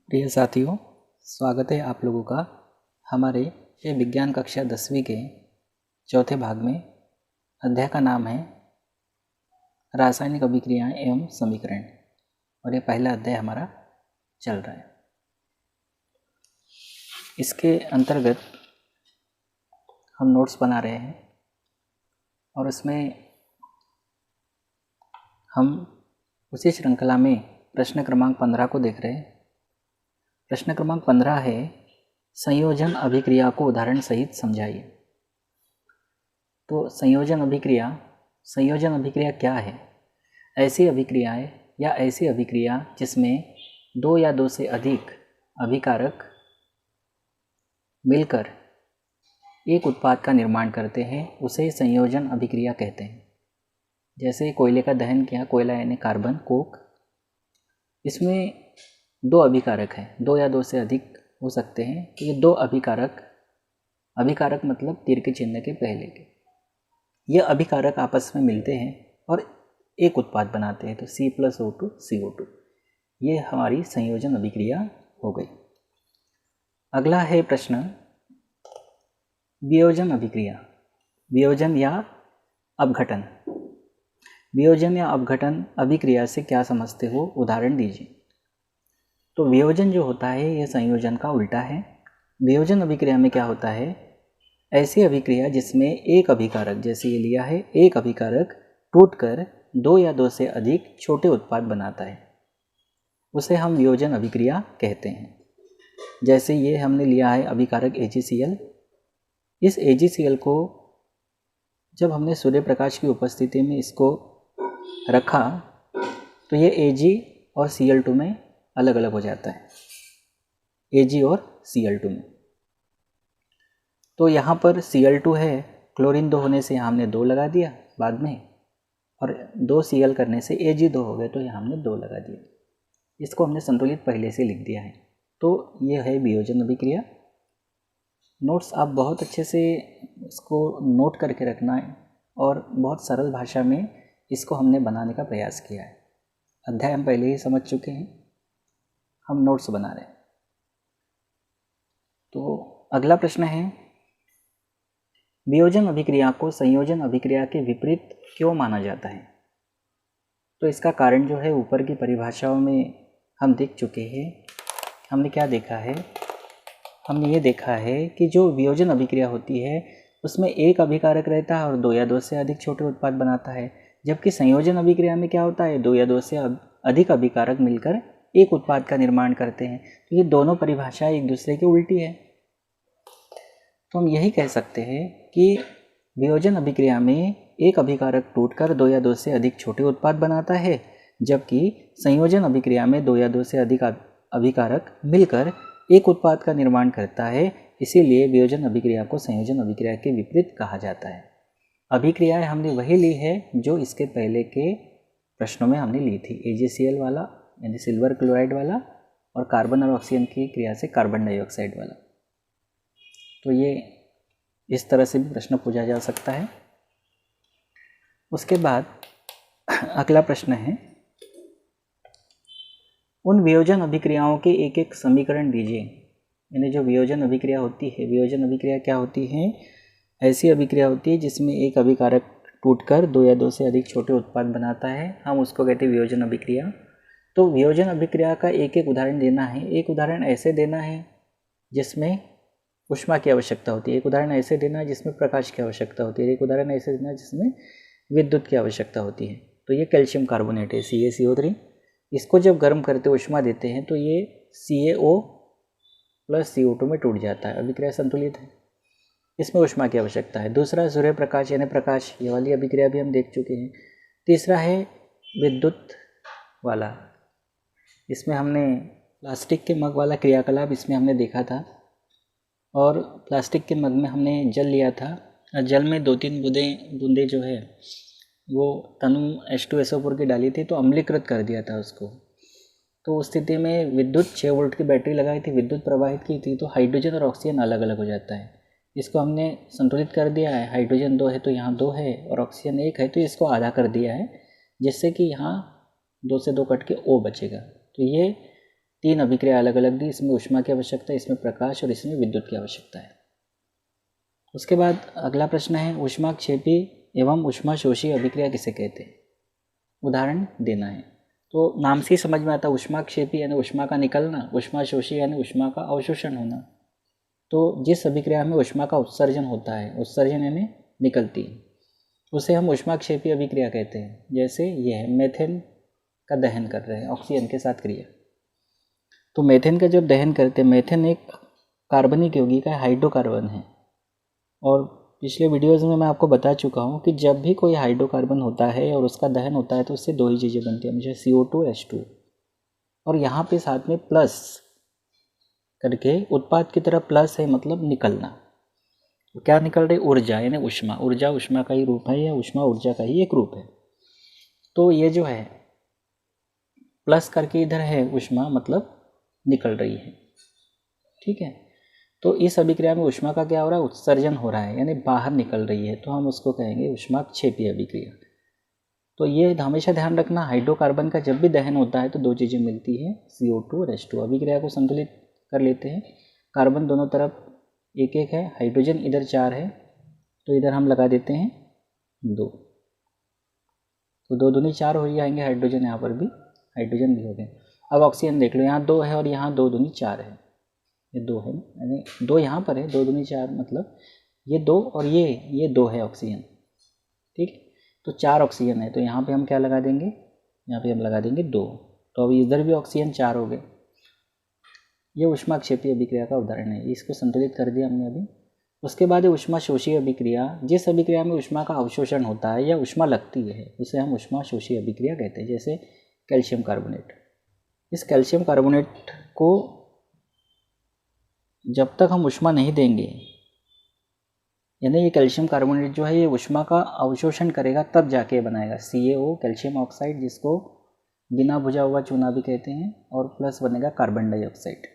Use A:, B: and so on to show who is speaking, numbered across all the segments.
A: प्रिय साथियों, स्वागत है आप लोगों का हमारे ये विज्ञान कक्षा 10वीं के चौथे भाग में। अध्याय का नाम है रासायनिक अभिक्रियाएं एवं समीकरण और ये पहला अध्याय हमारा चल रहा है। इसके अंतर्गत हम नोट्स बना रहे हैं और उसमें हम उसी श्रृंखला में प्रश्न क्रमांक 15 को देख रहे हैं। प्रश्न क्रमांक 15 है, संयोजन अभिक्रिया को उदाहरण सहित समझाइए। तो संयोजन अभिक्रिया क्या है? ऐसी अभिक्रियाएं या ऐसी अभिक्रिया जिसमें दो या दो से अधिक अभिकारक मिलकर एक उत्पाद का निर्माण करते हैं, उसे संयोजन अभिक्रिया कहते हैं। जैसे कोयले का दहन किया, कोयला यानी कार्बन, कोक, इसमें दो अभिकारक हैं, दो या दो से अधिक हो सकते हैं। तो ये दो अभिकारक मतलब तीर के चिन्ह के पहले के, ये अभिकारक आपस में मिलते हैं और एक उत्पाद बनाते हैं। तो C+O2 CO2, ये हमारी संयोजन अभिक्रिया हो गई। अगला है प्रश्न वियोजन अभिक्रिया, वियोजन या अपघटन। वियोजन या अपघटन अभिक्रिया से क्या समझते हो, उदाहरण दीजिए। तो वियोजन जो होता है यह संयोजन का उल्टा है। वियोजन अभिक्रिया में क्या होता है, ऐसी अभिक्रिया जिसमें एक अभिकारक, जैसे ये लिया है, एक अभिकारक टूटकर दो या दो से अधिक छोटे उत्पाद बनाता है, उसे हम वियोजन अभिक्रिया कहते हैं। जैसे ये हमने लिया है अभिकारक AgCl। इस AgCl को जब हमने सूर्य प्रकाश की उपस्थिति में इसको रखा तो ये Ag और Cl2 में अलग अलग हो जाता है, Ag और Cl2 में। तो यहाँ पर Cl2 है, क्लोरीन 2 होने से यहाँ हमने 2 लगा दिया बाद में, और 2 Cl करने से Ag2 हो गए तो यहाँ हमने 2 लगा दिया। इसको हमने संतुलित पहले से लिख दिया है। तो ये है वियोजन अभिक्रिया। नोट्स आप बहुत अच्छे से इसको नोट करके रखना है और बहुत सरल भाषा में इसको हमने बनाने का प्रयास किया है। अध्याय हम पहले ही समझ चुके हैं, हम नोट्स बना रहे हैं। तो अगला प्रश्न है, वियोजन अभिक्रिया को संयोजन अभिक्रिया के विपरीत क्यों माना जाता है? तो इसका कारण जो है ऊपर की परिभाषाओं में हम देख चुके हैं। हमने क्या देखा है, हमने ये देखा है कि जो वियोजन अभिक्रिया होती है उसमें एक अभिकारक रहता है और दो या दो से अधिक छोटे उत्पाद बनाता है, जबकि संयोजन अभिक्रिया में क्या होता है, दो या दो से अधिक अभिकारक मिलकर एक उत्पाद का निर्माण करते हैं। तो ये दोनों परिभाषाएं एक दूसरे की उल्टी है। तो हम यही कह सकते हैं कि वियोजन अभिक्रिया में एक अभिकारक टूटकर दो या दो से अधिक छोटे उत्पाद बनाता है, जबकि संयोजन अभिक्रिया में दो या दो से अधिक अभिकारक मिलकर एक उत्पाद का निर्माण करता है। इसीलिए वियोजन अभिक्रिया को संयोजन अभिक्रिया के विपरीत कहा जाता है। अभिक्रियाएं हमने वही ली है जो इसके पहले के प्रश्नों में हमने ली थी, AgCl वाला यानी सिल्वर क्लोराइड वाला, और कार्बन और ऑक्सीजन की क्रिया से कार्बन डाइऑक्साइड वाला। तो ये इस तरह से भी प्रश्न पूछा जा सकता है। उसके बाद अगला प्रश्न है, उन वियोजन अभिक्रियाओं के एक एक समीकरण दीजिए। यानी जो वियोजन अभिक्रिया होती है, वियोजन अभिक्रिया क्या होती है, ऐसी अभिक्रिया होती है जिसमें एक अभिकारक टूटकर दो या दो से अधिक छोटे उत्पाद बनाता है, हम उसको कहते हैं वियोजन अभिक्रिया। तो वियोजन अभिक्रिया का एक एक उदाहरण देना है। एक उदाहरण ऐसे देना है जिसमें ऊष्मा की आवश्यकता होती है, एक उदाहरण ऐसे देना है जिसमें प्रकाश की आवश्यकता होती है, एक उदाहरण ऐसे देना है जिसमें विद्युत की आवश्यकता होती है। तो ये कैल्शियम कार्बोनेट है, CaCO3। इसको जब गर्म करते ऊष्मा देते हैं तो ये CaO + CO2 में टूट जाता है, अभिक्रिया संतुलित है, इसमें ऊष्मा की आवश्यकता है। दूसरा सूर्य प्रकाश यानी प्रकाश, ये वाली अभिक्रिया भी हम देख चुके हैं। तीसरा है विद्युत वाला, इसमें हमने प्लास्टिक के मग वाला क्रियाकलाप इसमें हमने देखा था, और प्लास्टिक के मग में हमने जल लिया था और जल में 2-3 बूंदे जो है वो तनु H2SO4 की डाली थी, तो अम्लीकृत कर दिया था उसको। तो उस स्थिति में विद्युत 6 वोल्ट की बैटरी लगाई थी, विद्युत प्रवाहित की थी, तो हाइड्रोजन और ऑक्सीजन अलग अलग हो जाता है। इसको हमने संतुलित कर दिया है, हाइड्रोजन 2 है तो यहाँ 2 है, और ऑक्सीजन 1 है तो इसको आधा कर दिया है, जिससे कि यहाँ 2 से 2 कट के O बचेगा। तो ये 3 अभिक्रिया अलग अलग दी, इसमें ऊष्मा की आवश्यकता है, इसमें प्रकाश और इसमें विद्युत की आवश्यकता है। उसके बाद अगला प्रश्न है ऊष्माक्षेपी एवं ऊष्माशोषी अभिक्रिया किसे कहते हैं, उदाहरण देना है। तो नाम से ही समझ में आता है, ऊष्माक्षेपी यानी ऊष्मा का निकलना, ऊष्माशोषी यानी ऊष्मा का अवशोषण होना। तो जिस अभिक्रिया में ऊष्मा का उत्सर्जन होता है, उत्सर्जन यानी निकलती, उसे हम ऊष्माक्षेपी अभिक्रिया कहते हैं। जैसे ये है मेथेन का दहन कर रहे हैं ऑक्सीजन के साथ क्रिया, तो मेथेन का जब दहन करते हैं, मेथेन एक कार्बनिक यौगिक का हाइड्रोकार्बन है। और पिछले वीडियोज़ में मैं आपको बता चुका हूँ कि जब भी कोई हाइड्रोकार्बन होता है और उसका दहन होता है तो उससे 2 ही चीज़ें बनती हैं, हमेशा CO2 H2। और यहाँ पे साथ में प्लस करके उत्पाद की तरह प्लस है, मतलब निकलना। तो क्या निकल रही, ऊर्जा यानी ऊष्मा। ऊर्जा ऊष्मा का ही रूप है, या ऊष्मा ऊर्जा का ही एक रूप है। तो ये जो है प्लस करके इधर है ऊष्मा, मतलब निकल रही है, ठीक है। तो इस अभिक्रिया में ऊष्मा का क्या हो रहा है, उत्सर्जन हो रहा है, यानी बाहर निकल रही है, तो हम उसको कहेंगे ऊष्माक्षेपी अभिक्रिया। तो ये हमेशा ध्यान रखना, हाइड्रोकार्बन का जब भी दहन होता है तो 2 चीज़ें मिलती है, CO2 और H2। अभिक्रिया को संतुलित कर लेते हैं, कार्बन दोनों तरफ 1-1 है, हाइड्रोजन इधर 4 है, तो इधर हम लगा देते हैं 2, तो 2 दूनी 4 हो जाएंगे, हाइड्रोजन यहाँ पर भी, हाइड्रोजन भी हो गए। अब ऑक्सीजन देख लो, यहाँ 2 है और यहाँ 2 दूनी 4 है, ये 2 है, यानी 2 यहाँ पर है, 2 दूनी 4, मतलब ये 2 और ये 2 है ऑक्सीजन, ठीक। तो 4 ऑक्सीजन है, तो यहाँ पे हम क्या लगा देंगे, यहाँ पे हम लगा देंगे 2, तो अभी इधर भी ऑक्सीजन 4 हो गए। ये ऊष्माक्षेपी अभिक्रिया का उदाहरण है, इसको संतुलित कर दिया हमने अभी। उसके बाद है ऊष्माशोषी अभिक्रिया। जिस अभिक्रिया में ऊष्मा का अवशोषण होता है या ऊष्मा लगती है उसे हम ऊष्माशोषी अभिक्रिया कहते हैं। जैसे कैल्शियम कार्बोनेट, इस कैल्शियम कार्बोनेट को जब तक हम ऊष्मा नहीं देंगे, यानी ये कैल्शियम कार्बोनेट जो है ये ऊष्मा का अवशोषण करेगा तब जाके बनाएगा CaO कैल्शियम ऑक्साइड, जिसको बिना बुझा हुआ चूना भी कहते हैं, और प्लस बनेगा कार्बन डाइऑक्साइड।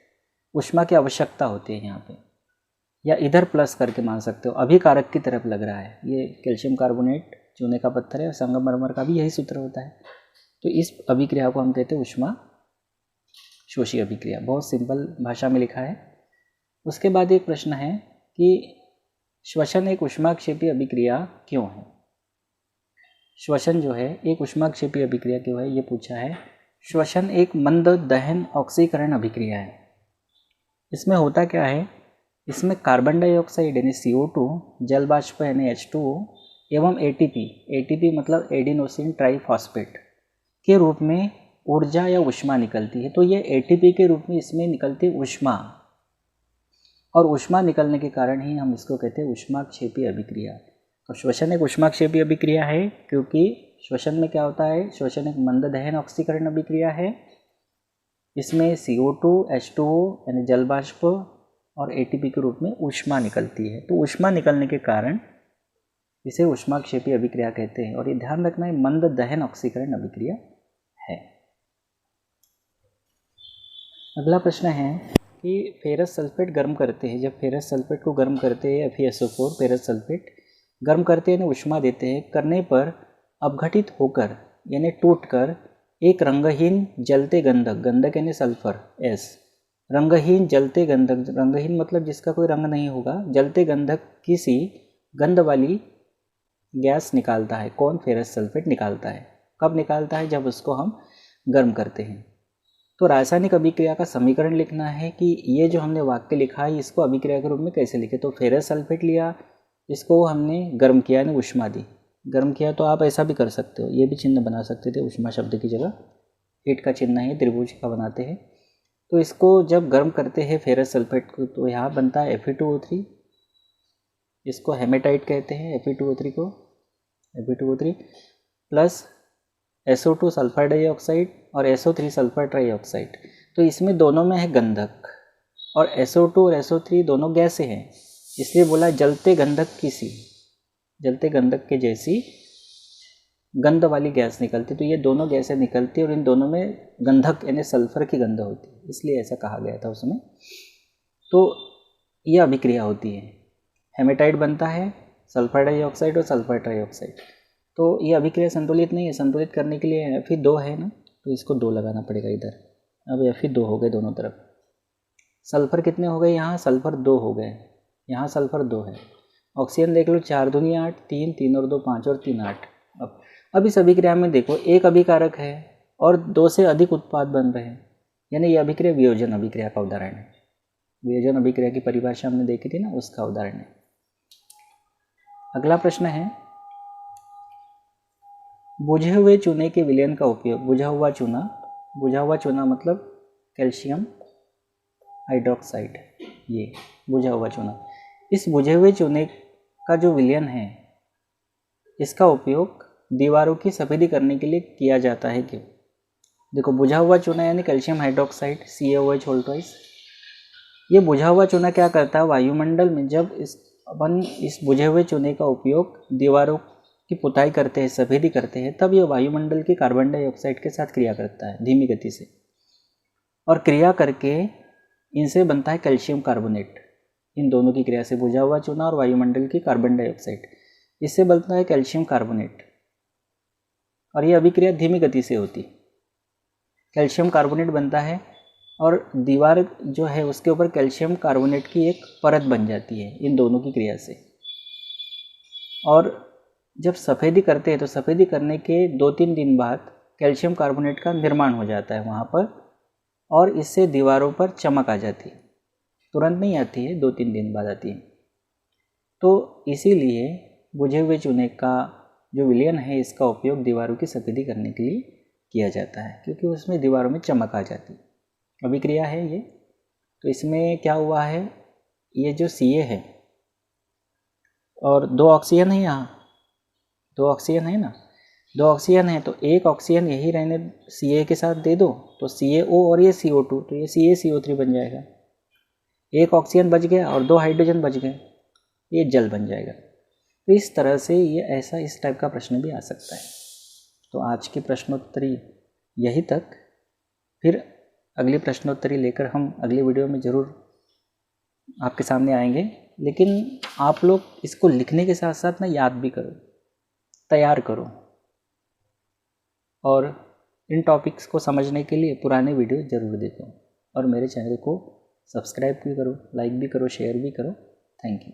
A: ऊष्मा की आवश्यकता होती है यहाँ पे, या इधर प्लस करके मान सकते हो, अभिकारक की तरफ लग रहा है। ये कैल्शियम कार्बोनेट चूने का पत्थर है, संगमरमर का भी यही सूत्र होता है। तो इस अभिक्रिया को हम कहते हैं ऊष्मा शोषी अभिक्रिया। बहुत सिंपल भाषा में लिखा है। उसके बाद एक प्रश्न है कि श्वसन एक ऊष्माक्षेपी अभिक्रिया क्यों है। श्वसन जो है एक ऊष्माक्षेपी अभिक्रिया क्यों है, ये पूछा है। श्वसन एक मंद दहन ऑक्सीकरण अभिक्रिया है। इसमें होता क्या है, इसमें कार्बन डाइऑक्साइड यानी CO2, जल बाष्प यानी H2O एवं ATP मतलब एडिनोसिन ट्राइफॉस्फेट के रूप में ऊर्जा या ऊष्मा निकलती है। तो ये ATP के रूप में इसमें निकलती ऊष्मा, और ऊष्मा निकलने के कारण ही हम इसको कहते हैं ऊष्माक्षेपी अभिक्रिया। तो श्वसन एक ऊष्माक्षेपी अभिक्रिया है क्योंकि श्वसन में क्या होता है, श्वसन एक मंद दहन ऑक्सीकरण अभिक्रिया है। इसमें CO2 H2O यानी जल बाष्प और ATP के रूप में ऊष्मा निकलती है। तो ऊष्मा निकलने के कारण इसे ऊष्माक्षेपी अभिक्रिया कहते हैं। और ये ध्यान रखना है, मंद दहन ऑक्सीकरण अभिक्रिया है। अगला प्रश्न है कि फेरस सल्फेट गर्म करते हैं। जब फेरस सल्फेट को गर्म करते हैं, FeSO4 फेरस सल्फेट गर्म करते हैं, ऊष्मा देते हैं, करने पर अपघटित होकर यानी टूटकर एक रंगहीन जलते गंधक, गंधक यानी सल्फर S, रंगहीन जलते गंधक, रंगहीन मतलब जिसका कोई रंग नहीं होगा, जलते गंधक किसी गंध वाली गैस निकालता है। कौन, फेरस सल्फेट निकालता है। कब निकालता है, जब उसको हम गर्म करते हैं। तो रासायनिक अभिक्रिया का समीकरण लिखना है कि ये जो हमने वाक्य लिखा है इसको अभिक्रिया के रूप में कैसे लिखे। तो फेरस सल्फेट लिया, इसको हमने गर्म किया यानी ऊष्मा दी, गर्म किया। तो आप ऐसा भी कर सकते हो, ये भी चिन्ह बना सकते थे, ऊष्मा शब्द की जगह हीट का चिन्ह है, त्रिभुज का बनाते हैं। तो इसको जब गर्म करते हैं फेरस सल्फेट को, तो यहाँ बनता है Fe2O3, इसको हेमेटाइट कहते हैं, Fe2O3 को, Fe2O3 plus SO2 sulphur dioxide और SO3 सल्फर ट्राइऑक्साइड। तो इसमें दोनों में है गंधक, और SO2 और SO3 दोनों गैसें हैं, इसलिए बोला जलते गंधक किसी, जलते गंधक के जैसी गंध वाली गैस निकलती। तो ये दोनों गैसें निकलती और इन दोनों में गंधक यानी सल्फर की गंध होती है, इसलिए ऐसा कहा गया था उसमें। तो ये अभिक्रिया होती है, हेमेटाइट बनता है सल्फर डाइऑक्साइड और सल्फर ट्राइऑक्साइड। तो ये अभिक्रिया संतुलित नहीं है, संतुलित करने के लिए Fe2 है ना, तो इसको 2 लगाना पड़ेगा इधर, अब Fe2 हो गए दोनों तरफ। सल्फ़र कितने हो गए, यहाँ सल्फ़र 2 हो गए, यहाँ सल्फ़र 2 है। ऑक्सीजन देख लो, 4 दूनी 8, 3 3 और 2 5 और 3 8। अब इस अभिक्रिया में देखो एक अभिकारक है और 2 से अधिक उत्पाद बन रहे हैं, यानी ये अभिक्रिया वियोजन अभिक्रिया का उदाहरण है। वियोजन अभिक्रिया की परिभाषा हमने देखी थी ना, उसका उदाहरण है। अगला प्रश्न है, बुझे हुए चूने के विलयन का उपयोग। बुझा हुआ चूना मतलब कैल्शियम हाइड्रोक्साइड, ये बुझा हुआ चूना। इस बुझे हुए चूने का जो विलयन है, इसका उपयोग दीवारों की सफेदी करने के लिए किया जाता है। क्यों? देखो, बुझा हुआ चूना यानी calcium hydroxide CaOH whole twice. ये बुझा हुआ चूना क्या करता है, वायुमंडल में जब अपन इस बुझे हुए चूने का उपयोग दीवारों की पुताई करते हैं, सफेदी करते हैं, तब ये वायुमंडल की कार्बन डाइऑक्साइड के साथ क्रिया करता है धीमी गति से, और क्रिया करके इनसे बनता है कैल्शियम कार्बोनेट। इन दोनों की क्रिया से, बुझा हुआ चूना और वायुमंडल की कार्बन डाइऑक्साइड, इससे बनता है कैल्शियम कार्बोनेट, और ये अभिक्रिया धीमी गति से होती। कैल्शियम कार्बोनेट बनता है और दीवार जो है उसके ऊपर कैल्शियम कार्बोनेट की एक परत बन जाती है इन दोनों की क्रिया से। और जब सफ़ेदी करते हैं तो सफ़ेदी करने के 2-3 दिन बाद कैल्शियम कार्बोनेट का निर्माण हो जाता है वहाँ पर, और इससे दीवारों पर चमक आ जाती है। तुरंत नहीं आती है, 2-3 दिन बाद आती है। तो इसीलिए बुझे हुए चूने का जो विलयन है, इसका उपयोग दीवारों की सफेदी करने के लिए किया जाता है, क्योंकि उसमें दीवारों में चमक आ जाती है। अभिक्रिया है ये। तो इसमें क्या हुआ है, ये जो Ca है और 2 ऑक्सीजन है, यहाँ 2 ऑक्सीजन है ना, 2 ऑक्सीजन है, तो एक ऑक्सीजन यही रहने Ca के साथ दे दो तो CaO और ये CO2, तो ये CaCO3 बन जाएगा। एक ऑक्सीजन बच गया और 2 हाइड्रोजन बच गए, ये जल बन जाएगा। तो इस तरह से ये ऐसा इस टाइप का प्रश्न भी आ सकता है। तो आज की प्रश्नोत्तरी यही तक, फिर अगली प्रश्नोत्तरी लेकर हम अगली वीडियो में ज़रूर आपके सामने आएंगे। लेकिन आप लोग इसको लिखने के साथ साथ ना याद भी करो, तैयार करो, और इन टॉपिक्स को समझने के लिए पुराने वीडियो ज़रूर देखो, और मेरे चैनल को सब्सक्राइब भी करो, लाइक भी करो, शेयर भी करो। Thank you.